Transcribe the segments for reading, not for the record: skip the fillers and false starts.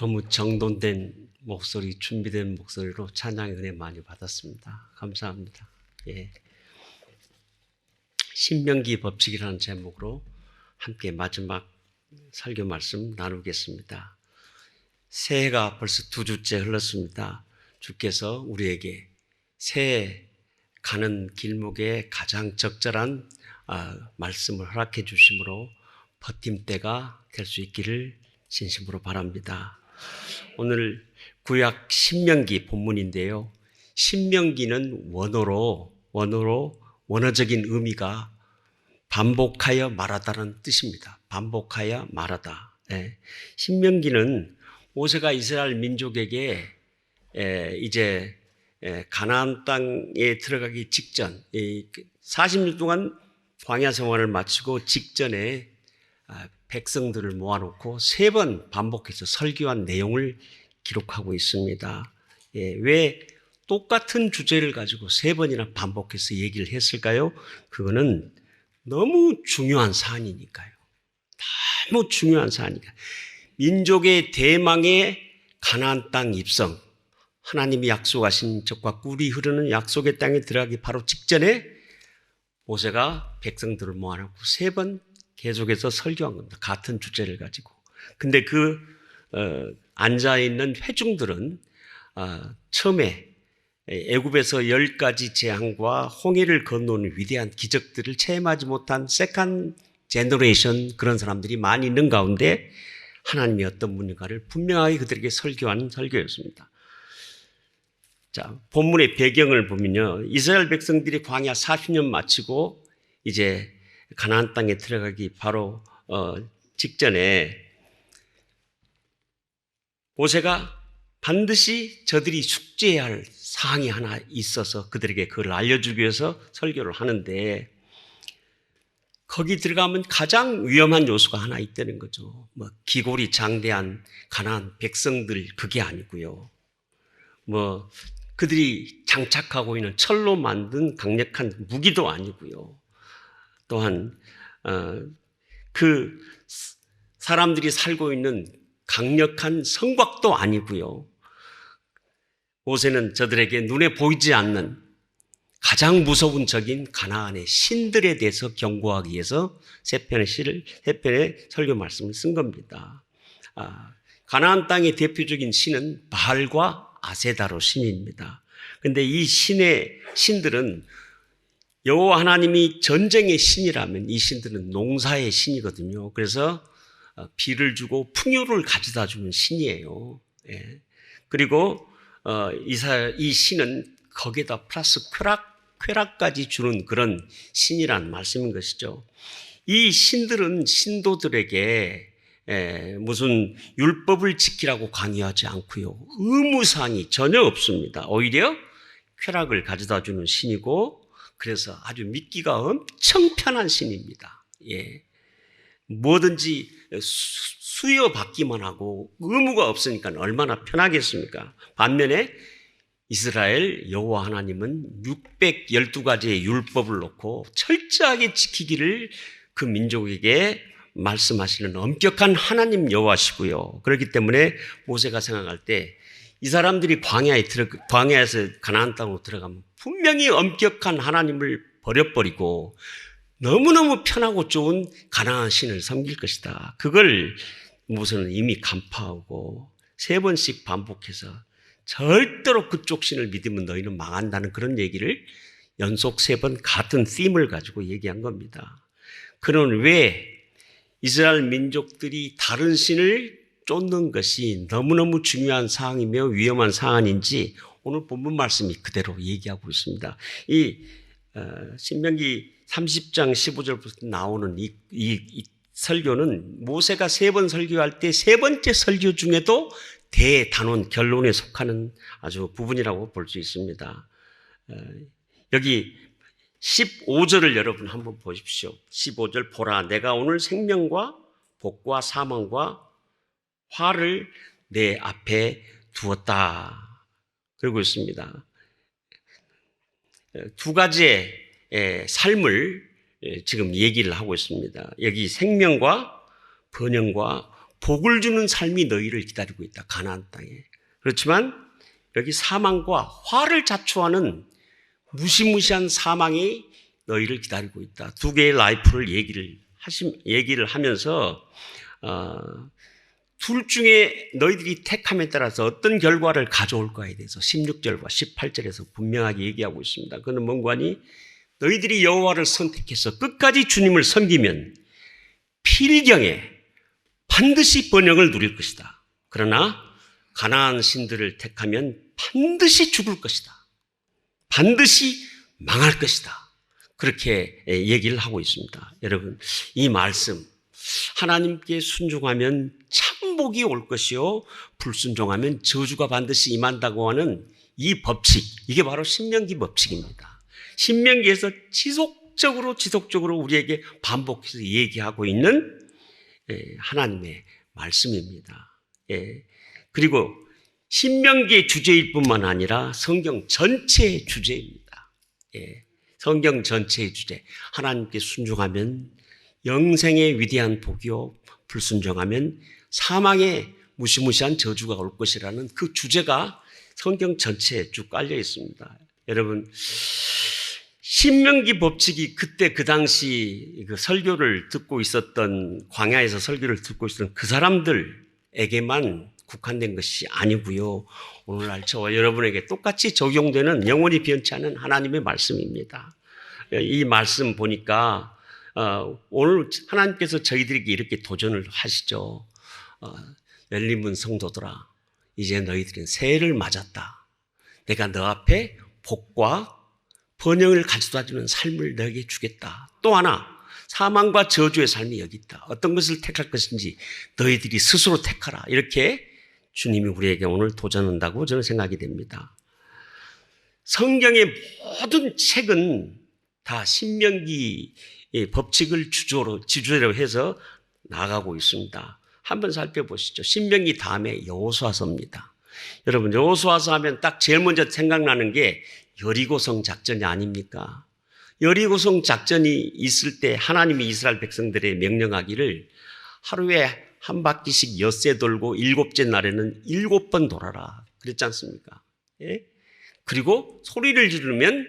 너무 정돈된 목소리, 준비된 목소리로 찬양의 은혜 많이 받았습니다. 감사합니다. 예. 신명기 법칙이라는 제목으로 함께 마지막 설교 말씀 나누겠습니다. 새해가 벌써 2주째 흘렀습니다. 주께서 우리에게 새해 가는 길목에 가장 적절한 말씀을 허락해 주심으로 버팀대가 될 수 있기를 진심으로 바랍니다. 오늘 구약 신명기 본문인데요. 신명기는 원어적인 의미가 반복하여 말하다는 뜻입니다. 반복하여 말하다. 예. 신명기는 모세가 이스라엘 민족에게 이제 가나안 땅에 들어가기 직전 40년 동안 광야 생활을 마치고 직전에 백성들을 모아놓고 3번 반복해서 설교한 내용을 기록하고 있습니다. 왜 똑같은 주제를 가지고 3번이나 반복해서 얘기를 했을까요? 그거는 너무 중요한 사안이니까요. 너무 중요한 사안이니까. 민족의 대망의 가나안 땅 입성, 하나님이 약속하신 적과 꿀이 흐르는 약속의 땅에 들어가기 바로 직전에 모세가 백성들을 모아놓고 3번 계속해서 설교한 겁니다. 같은 주제를 가지고. 근데 앉아있는 회중들은 처음에 애굽에서 10가지 재앙과 홍해를 건너는 위대한 기적들을 체험하지 못한 세컨 제너레이션 그런 사람들이 많이 있는 가운데 하나님이 어떤 분인가를 분명하게 그들에게 설교한 설교였습니다. 자, 본문의 배경을 보면요. 이스라엘 백성들이 광야 40년 마치고 이제 가나안 땅에 들어가기 바로 직전에 모세가 반드시 저들이 숙제해야 할 사항이 하나 있어서 그들에게 그걸 알려주기 위해서 설교를 하는데 거기 들어가면 가장 위험한 요소가 하나 있다는 거죠. 기골이 장대한 가나안 백성들 그게 아니고요. 그들이 장착하고 있는 철로 만든 강력한 무기도 아니고요. 또한 그 사람들이 살고 있는 강력한 성곽도 아니고요. 모세는 저들에게 눈에 보이지 않는 가장 무서운 적인 가나안의 신들에 대해서 경고하기 위해서 3편의 설교 말씀을 쓴 겁니다. 가나안 땅의 대표적인 신은 바알과 아세다로 신입니다. 그런데 이 신들은 여호와 하나님이 전쟁의 신이라면 이 신들은 농사의 신이거든요. 그래서 비를 주고 풍요를 가져다 주는 신이에요. 예. 그리고 이 신은 거기에다 플러스 쾌락까지 주는 그런 신이란 말씀인 것이죠. 이 신들은 신도들에게 무슨 율법을 지키라고 강요하지 않고요. 의무사항이 전혀 없습니다. 오히려 쾌락을 가져다 주는 신이고 그래서 아주 믿기가 엄청 편한 신입니다. 예. 뭐든지 수여받기만 하고 의무가 없으니까 얼마나 편하겠습니까? 반면에 이스라엘 여호와 하나님은 612가지의 율법을 놓고 철저하게 지키기를 그 민족에게 말씀하시는 엄격한 하나님 여호와시고요. 그렇기 때문에 모세가 생각할 때 이 사람들이 광야에서 가나안 땅으로 들어가면 분명히 엄격한 하나님을 버려버리고 너무너무 편하고 좋은 가나안 신을 섬길 것이다. 그걸 모세는 이미 간파하고 3번씩 반복해서 절대로 그쪽 신을 믿으면 너희는 망한다는 그런 얘기를 연속 3번 같은 팀을 가지고 얘기한 겁니다. 그는 왜 이스라엘 민족들이 다른 신을 쫓는 것이 너무너무 중요한 사항이며 위험한 사안인지 오늘 본문 말씀이 그대로 얘기하고 있습니다. 이 신명기 30장 15절부터 나오는 이 설교는 모세가 3번 설교할 때 3번째 설교 중에도 대단원 결론에 속하는 아주 부분이라고 볼 수 있습니다. 여기 15절을 여러분 한번 보십시오. 15절 보라 내가 오늘 생명과 복과 사망과 화를 내 앞에 두었다. 그러고 있습니다. 2가지의 삶을 지금 얘기를 하고 있습니다. 여기 생명과 번영과 복을 주는 삶이 너희를 기다리고 있다. 가나안 땅에. 그렇지만 여기 사망과 화를 자초하는 무시무시한 사망이 너희를 기다리고 있다. 두 개의 라이프를 얘기를 하면서 둘 중에 너희들이 택함에 따라서 어떤 결과를 가져올까에 대해서 16절과 18절에서 분명하게 얘기하고 있습니다. 그는 뭔가니 너희들이 여호와를 선택해서 끝까지 주님을 섬기면 필경에 반드시 번영을 누릴 것이다. 그러나 가나안 신들을 택하면 반드시 죽을 것이다. 반드시 망할 것이다. 그렇게 얘기를 하고 있습니다. 여러분, 이 말씀 하나님께 순종하면 참복이 올 것이요 불순종하면 저주가 반드시 임한다고 하는 이 법칙, 이게 바로 신명기 법칙입니다. 신명기에서 지속적으로 우리에게 반복해서 얘기하고 있는 하나님의 말씀입니다. 그리고 신명기의 주제일 뿐만 아니라 성경 전체의 주제입니다. 성경 전체의 주제. 하나님께 순종하면 영생의 위대한 복이요 불순종하면 사망의 무시무시한 저주가 올 것이라는 그 주제가 성경 전체에 쭉 깔려 있습니다. 여러분, 신명기 법칙이 그때 그 당시 그 설교를 듣고 있었던, 광야에서 설교를 듣고 있었던 그 사람들에게만 국한된 것이 아니고요. 오늘날 저와 여러분에게 똑같이 적용되는 영원히 변치 않은 하나님의 말씀입니다. 이 말씀 보니까 오늘 하나님께서 저희들에게 이렇게 도전을 하시죠. 열린문 성도들아, 이제 너희들은 새해를 맞았다. 내가 너 앞에 복과 번영을 가져다주는 삶을 너에게 주겠다. 또 하나, 사망과 저주의 삶이 여기 있다. 어떤 것을 택할 것인지 너희들이 스스로 택하라. 이렇게 주님이 우리에게 오늘 도전한다고 저는 생각이 됩니다. 성경의 모든 책은 다 신명기 법칙을 지주로 해서 나가고 있습니다. 한번 살펴보시죠. 신명기 다음에 여호수아서입니다. 여러분, 여호수아서 하면 딱 제일 먼저 생각나는 게 여리고성 작전이 아닙니까? 여리고성 작전이 있을 때 하나님이 이스라엘 백성들의 명령하기를 하루에 한 바퀴씩 엿새 돌고 일곱째 날에는 7번 돌아라. 그랬지 않습니까? 예? 그리고 소리를 지르면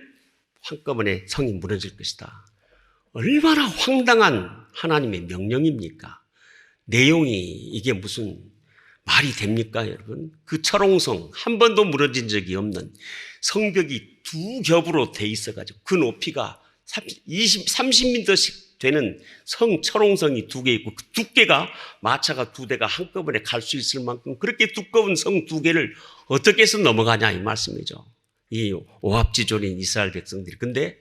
한꺼번에 성이 무너질 것이다. 얼마나 황당한 하나님의 명령입니까? 내용이 이게 무슨 말이 됩니까, 여러분? 그 철옹성, 한 번도 무너진 적이 없는 성벽이 두 겹으로 돼 있어가지고 그 높이가 30m씩 되는 철옹성이 두 개 있고 그 두께가 마차가 두 대가 한꺼번에 갈 수 있을 만큼 그렇게 두꺼운 성 두 개를 어떻게 해서 넘어가냐 이 말씀이죠. 이 오합지졸인 이스라엘 백성들이. 근데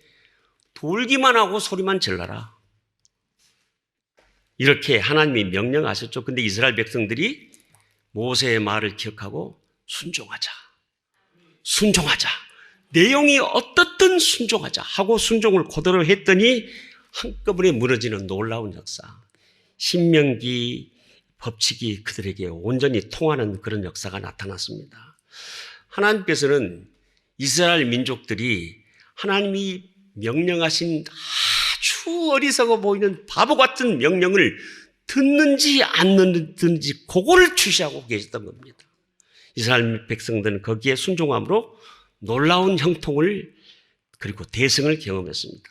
돌기만 하고 소리만 질러라. 이렇게 하나님이 명령하셨죠. 근데 이스라엘 백성들이 모세의 말을 기억하고 순종하자. 내용이 어떻든 순종하자 하고 순종을 그대로 했더니 한꺼번에 무너지는 놀라운 역사. 신명기 법칙이 그들에게 온전히 통하는 그런 역사가 나타났습니다. 하나님께서는 이스라엘 민족들이 하나님이 명령하신 아주 어리석어 보이는 바보 같은 명령을 듣는지 안 듣는지 그거를 주시하고 계셨던 겁니다. 이스라엘 백성들은 거기에 순종함으로 놀라운 형통을 그리고 대승을 경험했습니다.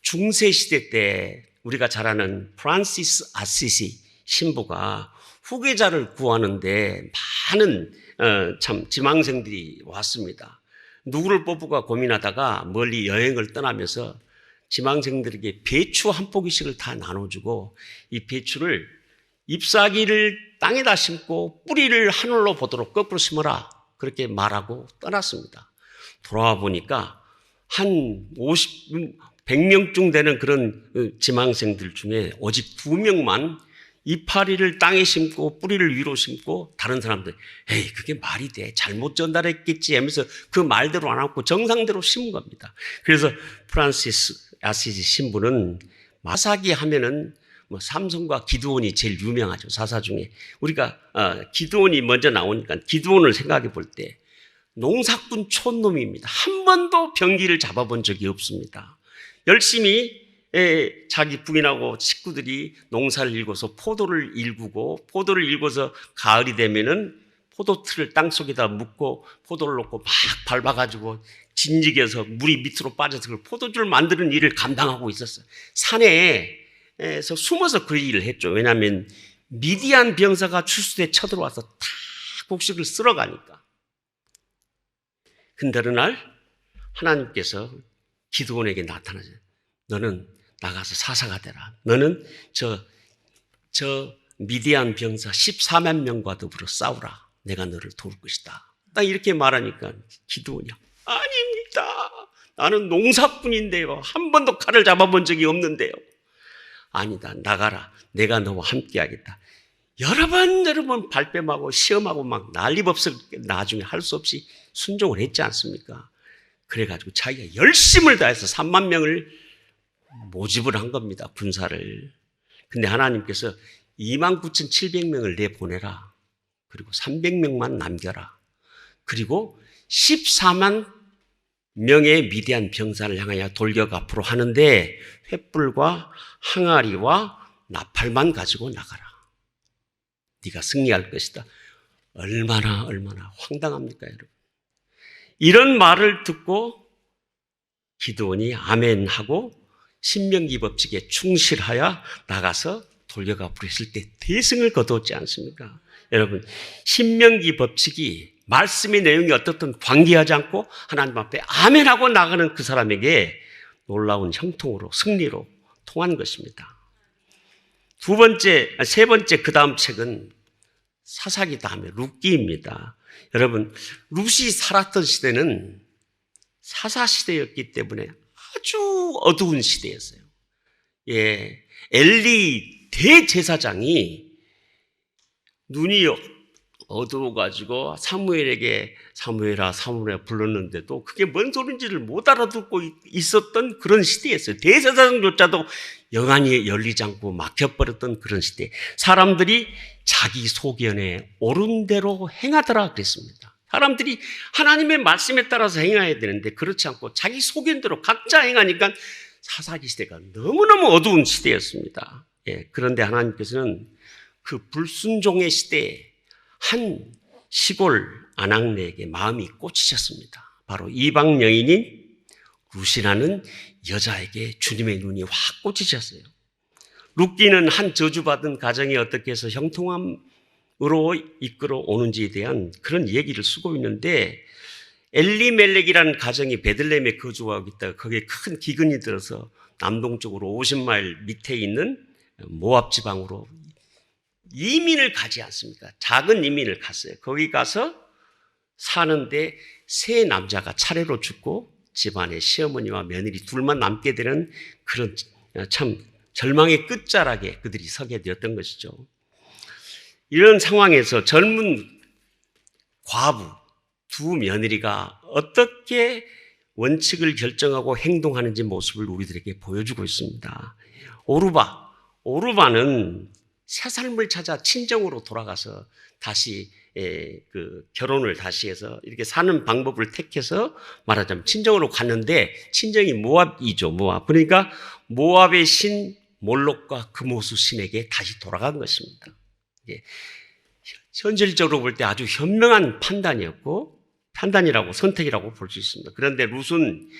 중세시대 때 우리가 잘 아는 프란시스 아시시 신부가 후계자를 구하는데 많은 지망생들이 왔습니다. 누구를 뽑을까 고민하다가 멀리 여행을 떠나면서 지망생들에게 배추 한 포기씩을 다 나눠주고 이 배추를 ip사귀를 땅에다 심고 뿌리를 하늘로 보도록 거꾸로 심어라. 그렇게 말하고 떠났습니다. 돌아와 보니까 한 100명쯤 되는 그런 지망생들 중에 오직 2명만 이파리를 땅에 심고 뿌리를 위로 심고 다른 사람들 에이 그게 말이 돼 잘못 전달했겠지 하면서 그 말대로 안 하고 정상대로 심은 겁니다. 그래서 프란시스 아시시 신부는 마사기 하면은 뭐 삼손과 기드온이 제일 유명하죠. 사사 중에 우리가 기드온이 먼저 나오니까 기드온을 생각해 볼 때 농사꾼 촌놈입니다. 한 번도 병기를 잡아본 적이 없습니다. 열심히 자기 부인하고 식구들이 농사를 일궈서 포도를 일구고, 포도를 일궈서 가을이 되면은 포도틀을 땅속에다 묻고 포도를 놓고 막 밟아가지고 진지게서 물이 밑으로 빠져서 그 포도주를 만드는 일을 감당하고 있었어요. 산에서 숨어서 그 일을 했죠. 왜냐하면 미디안 병사가 추수대에 쳐들어와서 다 곡식을 쓸어가니까. 근데 어느 날 하나님께서 기드온에게 나타나죠. 너는 나가서 사사가 되라. 너는 저 미디안 병사 14만 명과 더불어 싸우라. 내가 너를 도울 것이다. 딱 이렇게 말하니까 기드온이 아닙니다. 나는 농사꾼인데요. 한 번도 칼을 잡아본 적이 없는데요. 아니다. 나가라. 내가 너와 함께 하겠다. 여러 번 발뺌하고 시험하고 막 난리법석 나중에 할 수 없이 순종을 했지 않습니까? 그래가지고 자기가 열심을 다해서 3만 명을 모집을 한 겁니다. 군사를. 근데 하나님께서 29,700명을 내보내라. 그리고 300명만 남겨라. 그리고 14만 명의 미디안 병사를 향하여 돌격 앞으로 하는데 횃불과 항아리와 나팔만 가지고 나가라. 네가 승리할 것이다. 얼마나 황당합니까, 여러분? 이런 말을 듣고 기드온이 아멘하고 신명기 법칙에 충실하여 나가서 돌격 앞으로 했을 때 대승을 거두었지 않습니까? 여러분, 신명기 법칙이 말씀의 내용이 어떻든 관계하지 않고 하나님 앞에 아멘하고 나가는 그 사람에게 놀라운 형통으로 승리로 통한 것입니다. 세 번째 그 다음 책은 사사기 다음에 룻기입니다. 여러분, 룻이 살았던 시대는 사사 시대였기 때문에 아주 어두운 시대였어요. 예, 엘리 대제사장이 눈이 어두워가지고 사무엘에게 사무엘아 불렀는데도 그게 뭔 소린지를 못 알아듣고 있었던 그런 시대였어요. 대제사장조차도 영안이 열리지 않고 막혀버렸던 그런 시대. 사람들이 자기 소견에 옳은 대로 행하더라 그랬습니다. 사람들이 하나님의 말씀에 따라서 행해야 되는데 그렇지 않고 자기 소견대로 각자 행하니까 사사기 시대가 너무너무 어두운 시대였습니다. 예, 그런데 하나님께서는 그 불순종의 시대에 한 시골 아낙네에게 마음이 꽂히셨습니다. 바로 이방 여인인 룻이라는 여자에게 주님의 눈이 확 꽂히셨어요. 룻기는 한 저주받은 가정이 어떻게 해서 형통함으로 이끌어 오는지에 대한 그런 얘기를 쓰고 있는데 엘리멜렉이라는 가정이 베들레헴에 거주하고 있다가 거기에 큰 기근이 들어서 남동쪽으로 50마일 밑에 있는 모압 지방으로 이민을 가지 않습니까? 작은 이민을 갔어요. 거기 가서 사는데 세 남자가 차례로 죽고 집안에 시어머니와 며느리 둘만 남게 되는 그런 참 절망의 끝자락에 그들이 서게 되었던 것이죠. 이런 상황에서 젊은 과부 두 며느리가 어떻게 원칙을 결정하고 행동하는지 모습을 우리들에게 보여주고 있습니다. 오르바는 새 삶을 찾아 친정으로 돌아가서 다시 결혼을 다시 해서 이렇게 사는 방법을 택해서 말하자면 친정으로 갔는데 친정이 모압이죠. 모압. 그러니까 모압의 신 몰록과 그모수 신에게 다시 돌아간 것입니다. 현실적으로 볼 때 아주 현명한 판단이라고 선택이라고 볼 수 있습니다. 그런데 룻은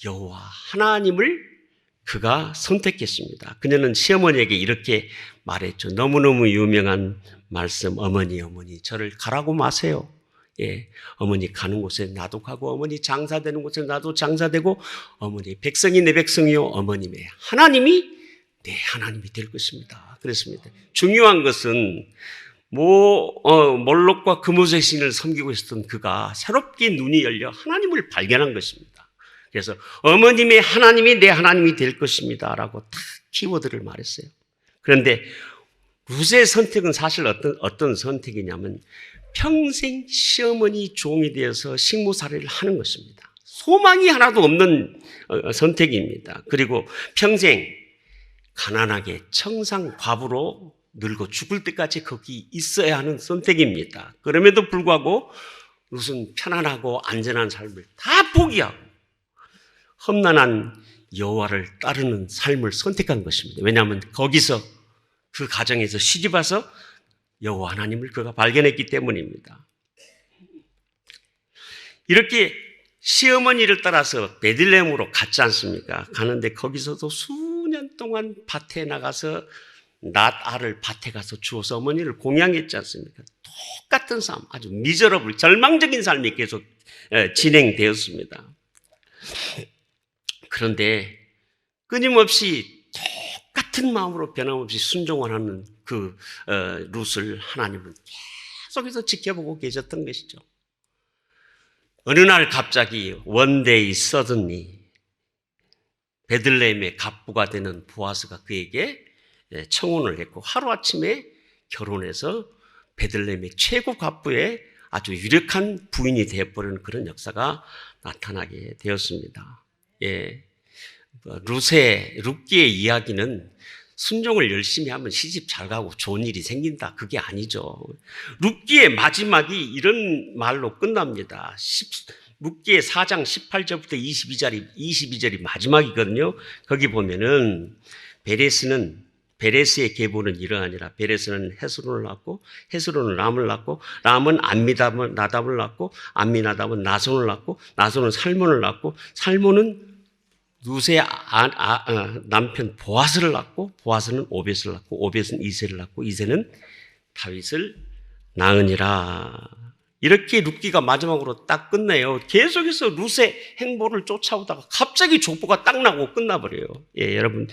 여호와 하나님을 그가 선택했습니다. 그녀는 시어머니에게 이렇게 말했죠. 너무너무 유명한 말씀, 어머니 저를 가라고 마세요. 예, 어머니 가는 곳에 나도 가고 어머니 장사되는 곳에 나도 장사되고 어머니 백성이 내 백성이요 어머님의 하나님이 내 하나님이 될 것입니다. 그랬습니다. 중요한 것은 몰록과 그모스의 신을 섬기고 있었던 그가 새롭게 눈이 열려 하나님을 발견한 것입니다. 그래서 어머님의 하나님이 내 하나님이 될 것입니다 라고 딱 키워드를 말했어요. 그런데 룻의 선택은 사실 어떤 선택이냐면 평생 시어머니 종이 되어서 식모살이를 하는 것입니다. 소망이 하나도 없는 선택입니다. 그리고 평생 가난하게 청상 과부로 늙어 죽을 때까지 거기 있어야 하는 선택입니다. 그럼에도 불구하고 룻은 편안하고 안전한 삶을 다 포기하고 험난한 여호와를 따르는 삶을 선택한 것입니다. 왜냐하면 거기서 그 가정에서 시집와서 여호와 하나님을 그가 발견했기 때문입니다. 이렇게 시어머니를 따라서 베들레헴으로 갔지 않습니까? 가는데 거기서도 수년 동안 밭에 나가서 낫 알을 밭에 가서 주워서 어머니를 공양했지 않습니까? 똑같은 삶, 아주 미저러블, 절망적인 삶이 계속 진행되었습니다. 그런데 끊임없이 똑같은 마음으로 변함없이 순종을 하는 그 룻을 하나님은 계속해서 지켜보고 계셨던 것이죠. 어느 날 갑자기 one day suddenly 베들레헴의 갑부가 되는 보아스가 그에게 청혼을 했고 하루아침에 결혼해서 베들레헴의 최고 갑부의 아주 유력한 부인이 되어버리는 그런 역사가 나타나게 되었습니다. 예, 룻기의 이야기는 순종을 열심히 하면 시집 잘 가고 좋은 일이 생긴다, 그게 아니죠. 룻기의 마지막이 이런 말로 끝납니다. 룻기의 4장 18절부터 22절이 마지막이거든요. 거기 보면은 베레스의 계보는 이러하니라. 베레스는 헤스론을 낳고 헤스론은 람을 낳고 람은 암미나답을 낳고 암미나답은 나손을 낳고 나손은 살몬을 낳고 살몬은 룻의 남편 보아스를 낳고 보아스는 오벳을 낳고 오벳은 이새를 낳고 이새는 다윗을 낳으니라. 이렇게 룻기가 마지막으로 딱 끝내요. 계속해서 룻의 행보를 쫓아오다가 갑자기 족보가 딱 나고 끝나버려요. 예, 여러분,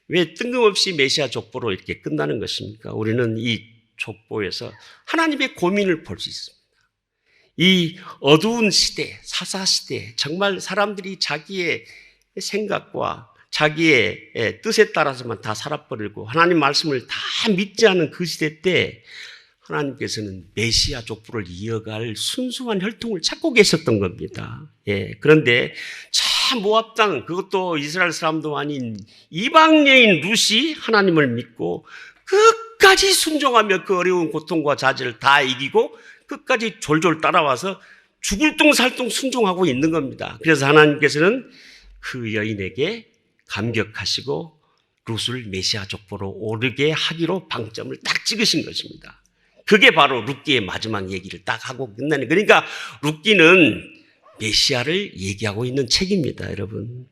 왜 뜬금없이 메시아 족보로 이렇게 끝나는 것입니까? 우리는 이 족보에서 하나님의 고민을 볼 수 있습니다. 이 어두운 시대, 사사시대, 정말 사람들이 자기의 생각과 자기의 뜻에 따라서만 다 살아버리고 하나님 말씀을 다 믿지 않은 그 시대 때 하나님께서는 메시아 족보를 이어갈 순수한 혈통을 찾고 계셨던 겁니다. 예, 그런데 참 모압 땅, 그것도 이스라엘 사람도 아닌 이방 여인 룻이 하나님을 믿고 끝까지 순종하며 그 어려운 고통과 자질을 다 이기고 끝까지 졸졸 따라와서 죽을 똥살똥 순종하고 있는 겁니다. 그래서 하나님께서는 그 여인에게 감격하시고 룻을 메시아 족보로 오르게 하기로 방점을 딱 찍으신 것입니다. 그게 바로 룻기의 마지막 얘기를 딱 하고 끝나는, 그러니까 룻기는 메시아를 얘기하고 있는 책입니다. 여러분,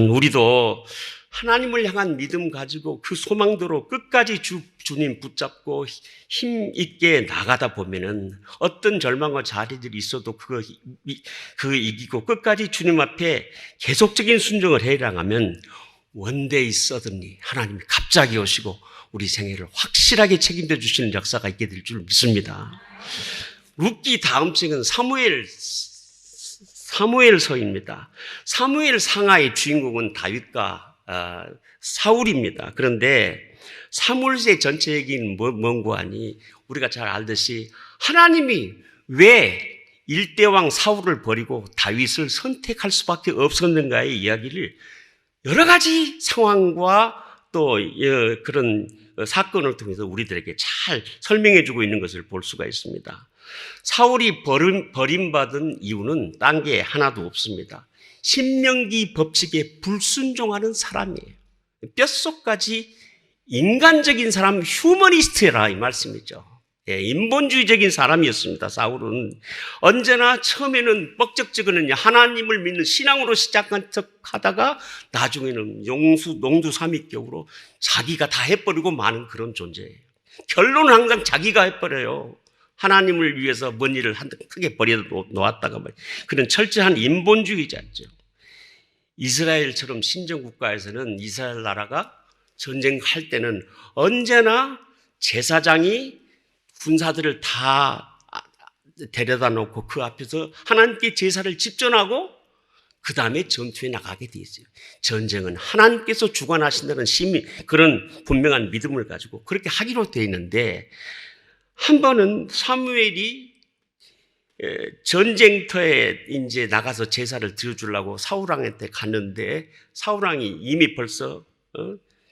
우리도 하나님을 향한 믿음 가지고 그 소망대로 끝까지 주님 붙잡고 힘 있게 나가다 보면은 어떤 절망과 자리들이 있어도 그거 이기고 끝까지 주님 앞에 계속적인 순종을 해나가면 one day suddenly 하나님이 갑자기 오시고 우리 생애를 확실하게 책임져 주시는 역사가 있게 될 줄 믿습니다. 룻기 다음 책은 사무엘서입니다. 사무엘 상하의 주인공은 다윗과 사울입니다. 그런데 사무엘서의 전체 얘기는 뭔고 하니 우리가 잘 알듯이 하나님이 왜 일대왕 사울을 버리고 다윗을 선택할 수밖에 없었는가의 이야기를 여러 가지 상황과 또 그런 사건을 통해서 우리들에게 잘 설명해 주고 있는 것을 볼 수가 있습니다. 사울이 버림받은 이유는 딴 게 하나도 없습니다. 신명기 법칙에 불순종하는 사람이에요. 뼛속까지 인간적인 사람, 휴머니스트라 이 말씀이죠. 예, 인본주의적인 사람이었습니다. 사울은 언제나 처음에는 뻑적지근은 하나님을 믿는 신앙으로 시작한 척 하다가 나중에는 농두삼입격으로 자기가 다 해버리고 마는 그런 존재예요. 결론은 항상 자기가 해버려요. 하나님을 위해서 뭔 일을 크게 버려놓았다가 그런 철저한 인본주의자죠. 이스라엘처럼 신정국가에서는 이스라엘 나라가 전쟁할 때는 언제나 제사장이 군사들을 다 데려다 놓고 그 앞에서 하나님께 제사를 집전하고 그 다음에 전투에 나가게 되어 있어요. 전쟁은 하나님께서 주관하신다는 그런 분명한 믿음을 가지고 그렇게 하기로 되어 있는데, 한 번은 사무엘이 전쟁터에 이제 나가서 제사를 드려주려고 사울왕한테 갔는데 사울왕이 이미 벌써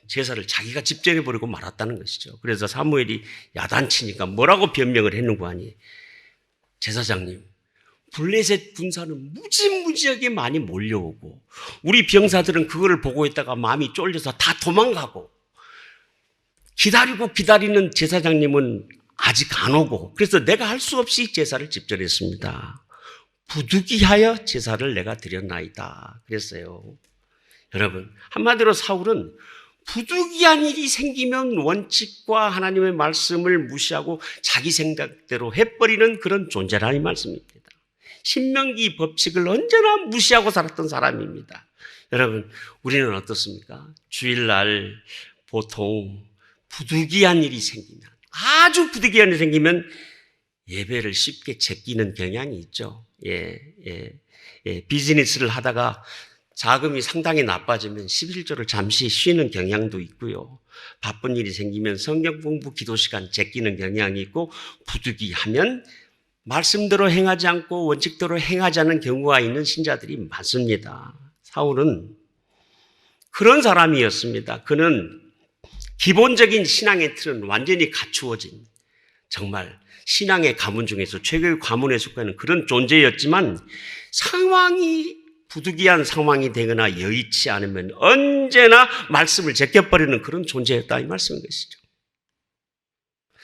제사를 자기가 집전해버리고 말았다는 것이죠. 그래서 사무엘이 야단치니까 뭐라고 변명을 했는고 하니, 제사장님, 블레셋 군사는 무지무지하게 많이 몰려오고 우리 병사들은 그거를 보고 있다가 마음이 쫄려서 다 도망가고 기다리는 제사장님은 아직 안 오고 그래서 내가 할 수 없이 제사를 집전했습니다. 부득이하여 제사를 내가 드렸나이다 그랬어요. 여러분 한마디로 사울은 부득이한 일이 생기면 원칙과 하나님의 말씀을 무시하고 자기 생각대로 해버리는 그런 존재라는 이 말씀입니다. 신명기 법칙을 언제나 무시하고 살았던 사람입니다. 여러분 우리는 어떻습니까? 주일날 보통 부득이한 일이 생기면 아주 부득이한 일이 생기면 예배를 쉽게 제끼는 경향이 있죠. 비즈니스를 하다가 자금이 상당히 나빠지면 11조를 잠시 쉬는 경향도 있고요. 바쁜 일이 생기면 성경 공부 기도 시간 제끼는 경향이 있고 부득이하면 말씀대로 행하지 않고 원칙대로 행하지 않는 경우가 있는 신자들이 많습니다. 사울은 그런 사람이었습니다. 그는 기본적인 신앙의 틀은 완전히 갖추어진 정말 신앙의 가문 중에서 최고의 가문에 속하는 그런 존재였지만 상황이 부득이한 상황이 되거나 여의치 않으면 언제나 말씀을 제껴버리는 그런 존재였다 이 말씀인 것이죠.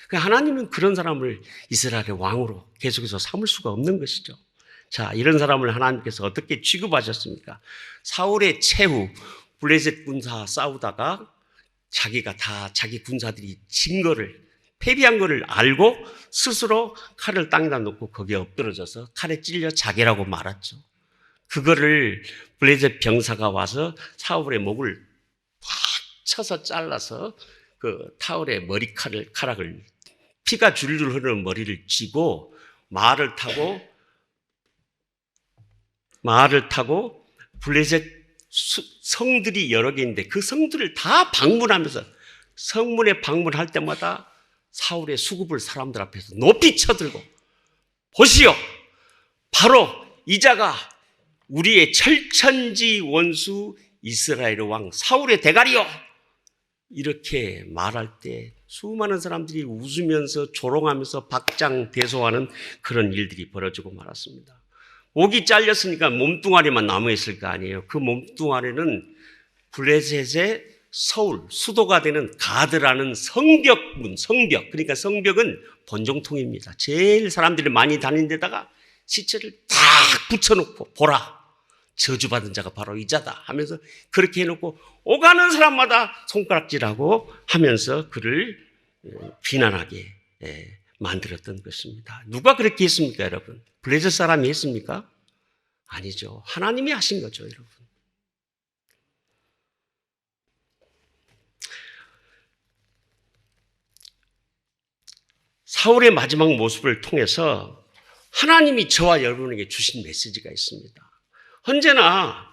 하나님은 그런 사람을 이스라엘의 왕으로 계속해서 삼을 수가 없는 것이죠. 자, 이런 사람을 하나님께서 어떻게 취급하셨습니까? 사울의 최후 블레셋 군사 싸우다가 자기가 다 자기 군사들이 진 거를 패배한 거를 알고 스스로 칼을 땅에다 놓고 거기에 엎드러져서 칼에 찔려 자기라고 말았죠. 그거를 블레셋 병사가 와서 사울의 목을 팍 쳐서 잘라서 그 타울의 머리카락을 피가 줄줄 흐르는 머리를 쥐고 말을 타고 블레셋 성들이 여러 개 있는데 그 성들을 다 방문하면서 성문에 방문할 때마다 사울의 수급을 사람들 앞에서 높이 쳐들고 보시오 바로 이자가 우리의 철천지 원수 이스라엘 왕 사울의 대가리요 이렇게 말할 때 수많은 사람들이 웃으면서 조롱하면서 박장대소하는 그런 일들이 벌어지고 말았습니다. 목이 잘렸으니까 몸뚱아리만 남아있을 거 아니에요. 그 몸뚱아리는 블레셋의 서울, 수도가 되는 가드라는 성벽, 그러니까 성벽은 번종통입니다. 제일 사람들이 많이 다니는 데다가 시체를 딱 붙여놓고 보라. 저주받은 자가 바로 이자다 하면서 그렇게 해놓고 오가는 사람마다 손가락질하고 하면서 그를 비난하게 만들었던 것입니다. 누가 그렇게 했습니까, 여러분? 블레셋 사람이 했습니까? 아니죠. 하나님이 하신 거죠, 여러분. 사울의 마지막 모습을 통해서 하나님이 저와 여러분에게 주신 메시지가 있습니다. 언제나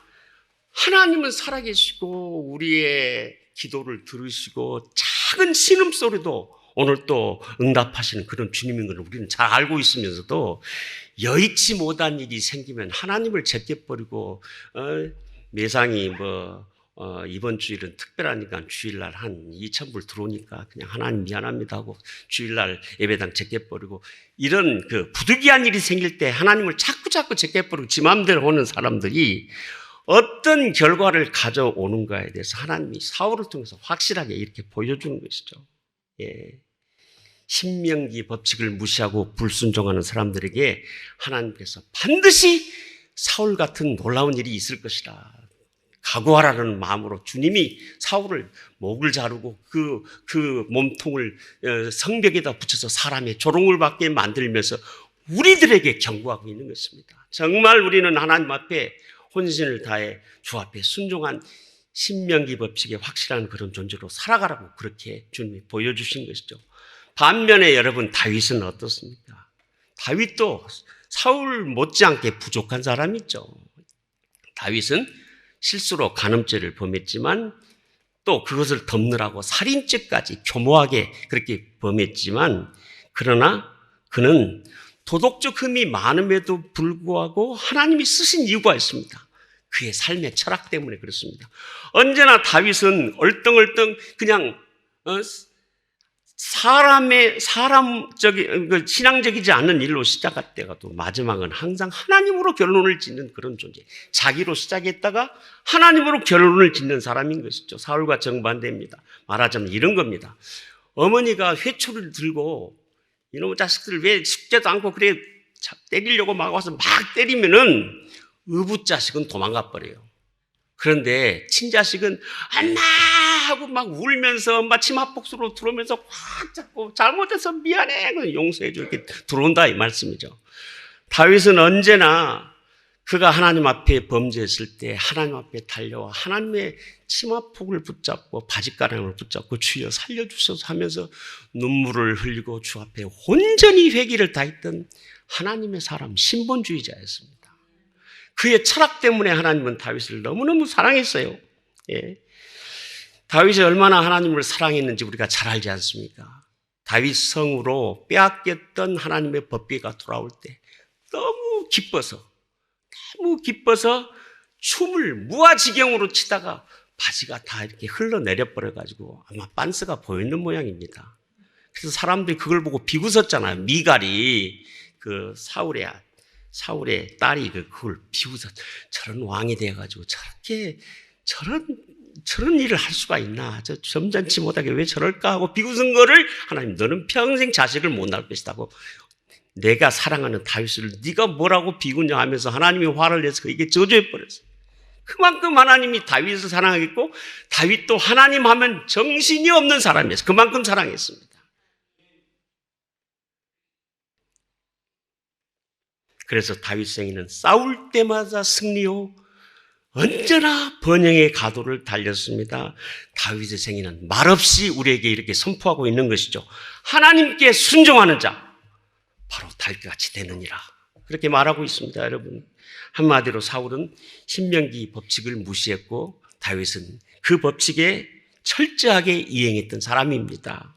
하나님은 살아계시고 우리의 기도를 들으시고 작은 신음소리도 오늘 또 응답하시는 그런 주님인 걸 우리는 잘 알고 있으면서도 여의치 못한 일이 생기면 하나님을 제껴버리고 매상이 이번 주일은 특별하니까 주일날 한 2,000불 들어오니까 그냥 하나님 미안합니다 하고 주일날 예배당 제껴버리고 이런 그 부득이한 일이 생길 때 하나님을 자꾸 제껴버리고 지 맘대로 오는 사람들이 어떤 결과를 가져오는가에 대해서 하나님이 사울을 통해서 확실하게 이렇게 보여주는 것이죠. 신명기 법칙을 무시하고 불순종하는 사람들에게 하나님께서 반드시 사울 같은 놀라운 일이 있을 것이라 각오하라는 마음으로 주님이 사울을 목을 자르고 그 몸통을 성벽에다 붙여서 사람의 조롱을 받게 만들면서 우리들에게 경고하고 있는 것입니다. 정말 우리는 하나님 앞에 혼신을 다해 주 앞에 순종한 신명기 법칙에 확실한 그런 존재로 살아가라고 그렇게 주님이 보여주신 것이죠. 반면에 여러분 다윗은 어떻습니까? 다윗도 사울 못지않게 부족한 사람이죠. 다윗은 실수로 간음죄를 범했지만 또 그것을 덮느라고 살인죄까지 교모하게 그렇게 범했지만 그러나 그는 도덕적 흠이 많음에도 불구하고 하나님이 쓰신 이유가 있습니다. 그의 삶의 철학 때문에 그렇습니다. 언제나 다윗은 얼등얼등 그냥 신앙적이지 않은 일로 시작했다가도 마지막은 항상 하나님으로 결론을 짓는 그런 존재. 자기로 시작했다가 하나님으로 결론을 짓는 사람인 것이죠. 사울과 정반대입니다. 말하자면 이런 겁니다. 어머니가 회초리를 들고 이놈의 자식들을 왜 숙제도 않고 그래 때리려고 막 와서 막 때리면은 의붓자식은 도망가 버려요. 그런데 친자식은 엄마 하고 막 울면서 엄마 치마복수로 들어오면서 확 잡고 잘못해서 미안해 용서해줘 이렇게 들어온다 이 말씀이죠. 다윗은 언제나 그가 하나님 앞에 범죄했을 때 하나님 앞에 달려와 하나님의 치마폭을 붙잡고 바짓가랑을 붙잡고 주여 살려주소서 하면서 눈물을 흘리고 주 앞에 온전히 회개를 다했던 하나님의 사람, 신본주의자였습니다. 그의 철학 때문에 하나님은 다윗을 너무너무 사랑했어요. 예. 다윗이 얼마나 하나님을 사랑했는지 우리가 잘 알지 않습니까? 다윗 성으로 빼앗겼던 하나님의 법궤가 돌아올 때 너무 기뻐서 춤을 무아지경으로 치다가 바지가 다 이렇게 흘러내려 버려가지고 아마 빤스가 보이는 모양입니다. 그래서 사람들이 그걸 보고 비웃었잖아요. 미갈이 그 사울의 딸이 그걸 비웃어 저런 왕이 되어가지고 저런 일을 할 수가 있나? 저 점잖지 못하게 왜 저럴까 하고 비웃은 거를 하나님 너는 평생 자식을 못 낳을 것이다고 내가 사랑하는 다윗을 네가 뭐라고 비웃냐 하면서 하나님이 화를 내서 그에게 저주해 버렸어요. 그만큼 하나님이 다윗을 사랑하겠고 다윗도 하나님 하면 정신이 없는 사람이었어요. 그만큼 사랑했습니다. 그래서 다윗 생애는 싸울 때마다 승리요 언제나 번영의 가도를 달렸습니다. 다윗의 생애는 말없이 우리에게 이렇게 선포하고 있는 것이죠. 하나님께 순종하는 자 바로 다윗같이 되느니라 그렇게 말하고 있습니다. 여러분 한마디로 사울은 신명기 법칙을 무시했고 다윗은 그 법칙에 철저하게 이행했던 사람입니다.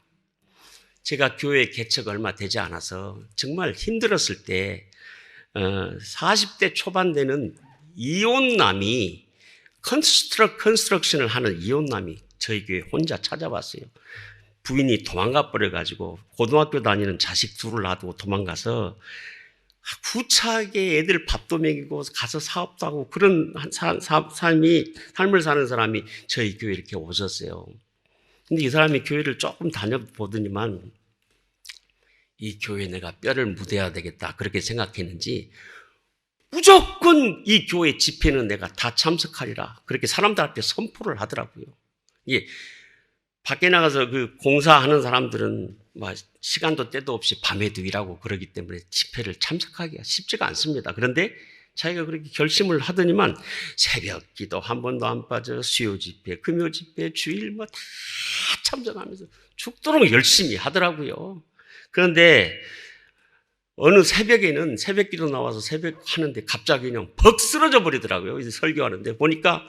제가 교회 개척 얼마 되지 않아서 정말 힘들었을 때 40대 초반 되는 이혼남이 컨스트럭션을 하는 이혼남이 저희 교회 혼자 찾아왔어요. 부인이 도망가 버려가지고 고등학교 다니는 자식 둘을 놔두고 도망가서 구차하게 애들 밥도 먹이고 가서 사업도 하고 그런 삶을 사는 사람이 저희 교회에 이렇게 오셨어요. 근데 이 사람이 교회를 조금 다녀보더니만 이 교회에 내가 뼈를 묻어야 되겠다 그렇게 생각했는지 무조건 이 교회 집회는 내가 다 참석하리라 그렇게 사람들한테 선포를 하더라고요. 예, 밖에 나가서 그 공사하는 사람들은 뭐 시간도 때도 없이 밤에도 일하고 그러기 때문에 집회를 참석하기가 쉽지가 않습니다. 그런데 자기가 그렇게 결심을 하더니만 새벽 기도 한 번도 안 빠져 수요 집회, 금요 집회, 주일 뭐 다 참석하면서 죽도록 열심히 하더라고요. 그런데 어느 새벽에는 새벽 기도 나와서 새벽 하는데 갑자기 그냥 벅 쓰러져 버리더라고요. 이제 설교하는데 보니까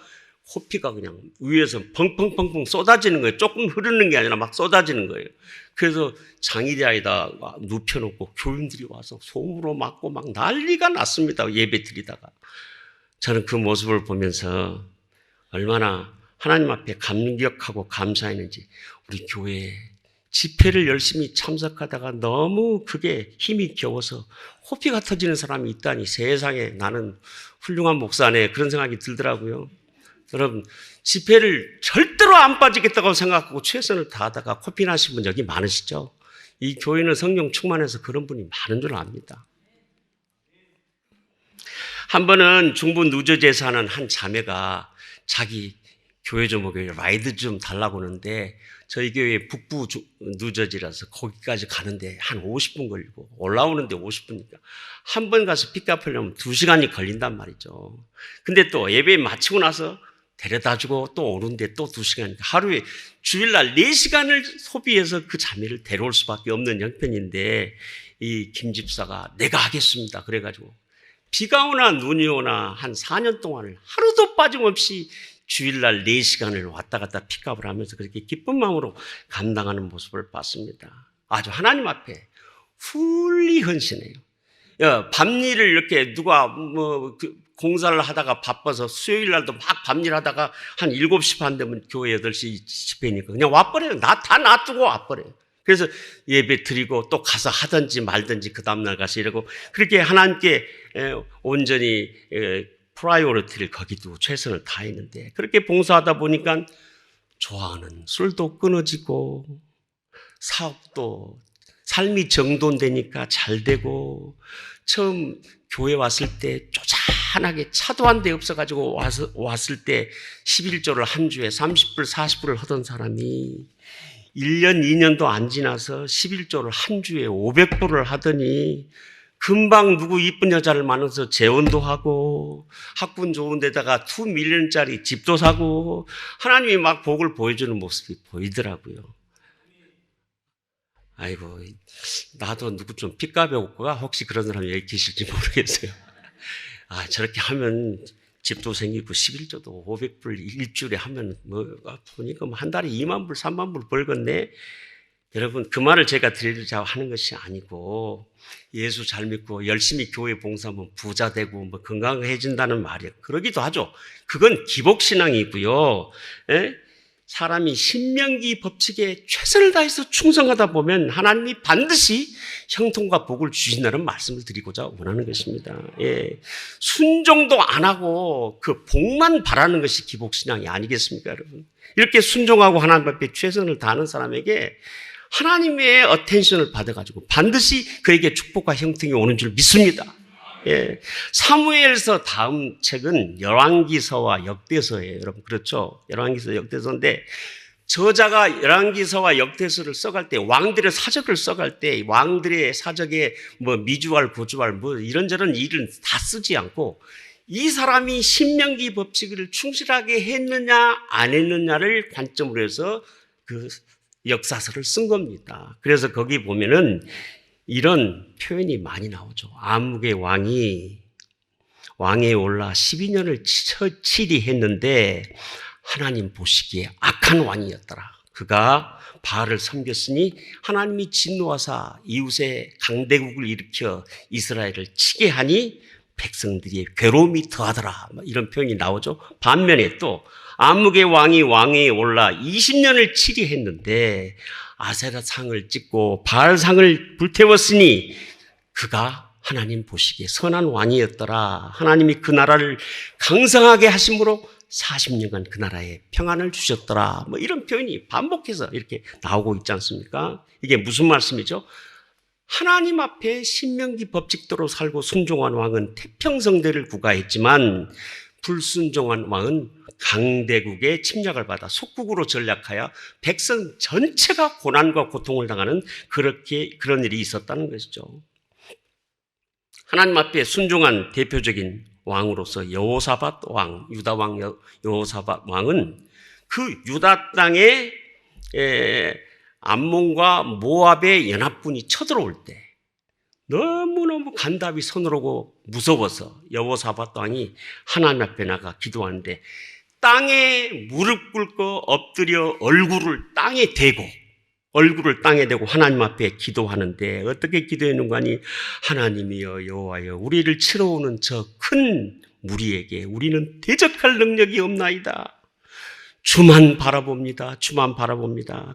코피가 그냥 위에서 펑펑펑펑 쏟아지는 거예요. 조금 흐르는 게 아니라 막 쏟아지는 거예요. 그래서 장의자에다 눕혀놓고 교인들이 와서 솜으로 맞고 막 난리가 났습니다. 예배 드리다가. 저는 그 모습을 보면서 얼마나 하나님 앞에 감격하고 감사했는지 우리 교회에 집회를 열심히 참석하다가 너무 그게 힘이 겨워서 코피가 터지는 사람이 있다니 세상에 나는 훌륭한 목사네 그런 생각이 들더라고요. 여러분 집회를 절대로 안 빠지겠다고 생각하고 최선을 다하다가 코피 나신 분 여기 많으시죠? 이 교회는 성령 충만해서 그런 분이 많은 줄 압니다. 한 번은 중부 누저지에 사는 한 자매가 자기 교회 조목에 라이드 좀 달라고 하는데 저희 교회 북부 누저지라서 거기까지 가는데 한 50분 걸리고 올라오는데 50분이니까 한 번 가서 픽업하려면 2시간이 걸린단 말이죠. 근데 또 예배 마치고 나서 데려다주고 또 오는데 또 2시간이니까 하루에 주일날 4시간을 소비해서 그 자매를 데려올 수밖에 없는 형편인데 이 김 집사가 내가 하겠습니다. 그래가지고 비가 오나 눈이 오나 한 4년 동안을 하루도 빠짐없이 주일날 4시간을 왔다 갔다 픽업을 하면서 그렇게 기쁜 마음으로 감당하는 모습을 봤습니다. 아주 하나님 앞에 훌리 헌신해요. 밤일을 이렇게 누가 공사를 하다가 바빠서 수요일 날도 막 밤일 하다가 한 7시 반 되면 교회 8시 집회니까 그냥 와버려요. 다 놔두고 와버려요. 그래서 예배 드리고 또 가서 하든지 말든지 그 다음날 가서 이러고 그렇게 하나님께 온전히 프라이오리티를 거기도 최선을 다했는데 그렇게 봉사하다 보니까 좋아하는 술도 끊어지고 사업도 삶이 정돈되니까 잘 되고 처음 교회 왔을 때 쪼잔하게 차도 한 대 없어가지고 왔을 때 11조를 한 주에 30불 40불을 하던 사람이 1년 2년도 안 지나서 11조를 한 주에 500불을 하더니 금방 누구 이쁜 여자를 만나서 재혼도 하고 학군 좋은 데다가 2밀리언짜리 집도 사고 하나님이 막 복을 보여주는 모습이 보이더라고요. 아이고, 나도 누구 좀 핏값에 올거가 혹시 그런 사람이 여기 계실지 모르겠어요. 아, 저렇게 하면 집도 생기고 11조도 500불 일주일에 하면 보니까 한 달에 2만 불, 3만 불 벌겠네. 여러분, 그 말을 제가 드리려고 하는 것이 아니고 예수 잘 믿고 열심히 교회 봉사하면 부자 되고 건강해진다는 말이에요. 그러기도 하죠. 그건 기복신앙이고요. 예? 사람이 신명기 법칙에 최선을 다해서 충성하다 보면 하나님이 반드시 형통과 복을 주신다는 말씀을 드리고자 원하는 것입니다. 예. 순종도 안 하고 그 복만 바라는 것이 기복신앙이 아니겠습니까, 여러분? 이렇게 순종하고 하나님 앞에 최선을 다하는 사람에게 하나님의 어텐션을 받아가지고 반드시 그에게 축복과 형통이 오는 줄 믿습니다. 예. 사무엘서 다음 책은 열왕기서와 역대서예요. 여러분, 그렇죠? 열왕기서, 역대서인데, 저자가 열왕기서와 역대서를 써갈 때, 왕들의 사적을 써갈 때, 왕들의 사적에 미주알, 고주알, 이런저런 일은 다 쓰지 않고, 이 사람이 신명기 법칙을 충실하게 했느냐, 안 했느냐를 관점으로 해서 그 역사서를 쓴 겁니다. 그래서 거기 보면은, 이런 표현이 많이 나오죠. 아무개 왕에 올라 12년을 치리했는데 하나님 보시기에 악한 왕이었더라. 그가 바알을 섬겼으니 하나님이 진노하사 이웃의 강대국을 일으켜 이스라엘을 치게 하니 백성들이 괴로움이 더하더라. 이런 표현이 나오죠. 반면에 또 아무개 왕이 왕에 올라 20년을 치리했는데 아세라 상을 찍고 바알 상을 불태웠으니 그가 하나님 보시기에 선한 왕이었더라. 하나님이 그 나라를 강성하게 하심으로 40년간 그 나라에 평안을 주셨더라. 이런 표현이 반복해서 이렇게 나오고 있지 않습니까? 이게 무슨 말씀이죠? 하나님 앞에 신명기 법칙대로 살고 순종한 왕은 태평성대를 구가했지만 불순종한 왕은 강대국의 침략을 받아 속국으로 전락하여 백성 전체가 고난과 고통을 당하는 그런 일이 있었다는 것이죠. 하나님 앞에 순종한 대표적인 왕으로서 여호사밧 왕, 유다 왕 여호사밧 왕은 그 유다 땅에 암몬과 모압의 연합군이 쳐들어올 때 너무너무 간답이 서늘하고 무서워서 여호사밧 왕이 하나님 앞에 나가 기도하는데 땅에 무릎 꿇고 엎드려 얼굴을 땅에 대고 하나님 앞에 기도하는데 어떻게 기도했는가 하니 하나님이여 여호와여 우리를 치러 오는 저 큰 무리에게 우리는 대적할 능력이 없나이다. 주만 바라봅니다.